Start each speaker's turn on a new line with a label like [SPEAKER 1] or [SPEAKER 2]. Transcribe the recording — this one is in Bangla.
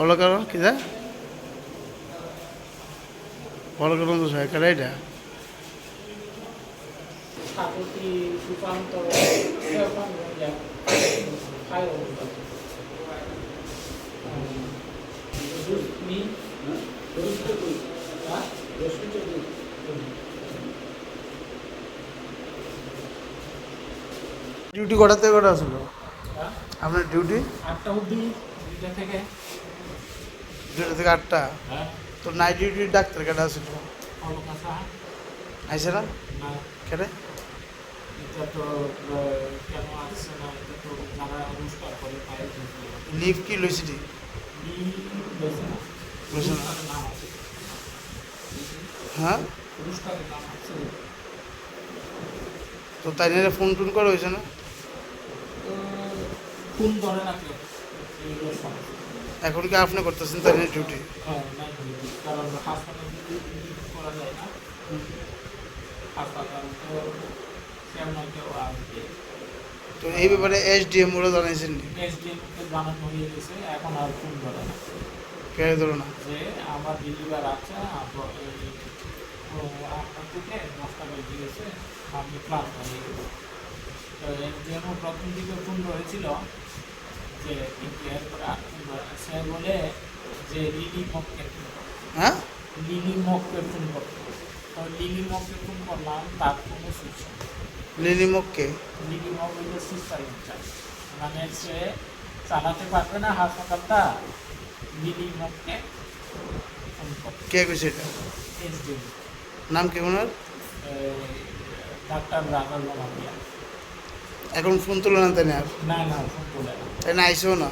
[SPEAKER 1] অলকার কিদা অলকানন্দ সরকার এটা
[SPEAKER 2] স্বাগতী সুকান্ত
[SPEAKER 1] ডিউটি কটা থেকে কটা ছিল আপনার ডিউটি?
[SPEAKER 2] 8টা অবধি, 2টা থেকে
[SPEAKER 1] 8টা। তো নাইট ডিউটি ডাক্তার কাটা ছিল আইসে না কেটে
[SPEAKER 2] এটা তো কেন আসছে না, এটা তো যারা অনুষ্ঠান করে তাই
[SPEAKER 1] লিভ কি লইছি লইছে না?
[SPEAKER 2] নাম আছে,
[SPEAKER 1] হ্যাঁ
[SPEAKER 2] অনুষ্ঠানের নাম আছে।
[SPEAKER 1] তো তাই নিয়ে ফোন টোন করা হয়েছে না?
[SPEAKER 2] ফোন ধরে না কেউ, এইগুলো সমস্যা।
[SPEAKER 1] এখন কি আপনি করতেছেন তাই নিয়ে ডিউটি?
[SPEAKER 2] হ্যাঁ, নাই ডিউটি, কারণ হাসপাতালে ডিউটি করা যায় না। হাসপাতাল তো কেমন কেউ আসবে।
[SPEAKER 1] তো এই ব্যাপারে এসডিএম ওরা জানাইছেন নি?
[SPEAKER 2] এসডিএমকে জানানো হয়ে গেছে, এখন আর ফোন ধরে না।
[SPEAKER 1] কে ধরো না
[SPEAKER 2] যে আমার ডেলিভার আছে, আপনার থেকে 10টা বেজে গেছে, আপনি ক্লান্ত হয়ে গেছে। তো এসডিএমও প্রথম দিকে ফোন ধরেছিল, যে কিন্তু এরপরে আর ফোন ধরে না। সে বলে যে লিলি মককে ফোন করো,
[SPEAKER 1] হ্যাঁ
[SPEAKER 2] লিলি মককে ফোন করতে। তো লিলি মককে ফোন করলাম, তার কোনো সুইচ নেই।
[SPEAKER 1] লিলিমককে
[SPEAKER 2] লিলি মক হইল সিস্টার ইনচার্জ, মানে সে চালাতে পারবে না হাসপাতালটা, লিলি মককে ফোন করতে।
[SPEAKER 1] কে কইছে এটা?
[SPEAKER 2] এসডিএম
[SPEAKER 1] নাম কি ওনার?
[SPEAKER 2] ডাক্তার রাজার বাবা।
[SPEAKER 1] এখন ফোন তুলে না তাই না আর?
[SPEAKER 2] না না, ফোন তোলে না।
[SPEAKER 1] তাই না আইসেও না?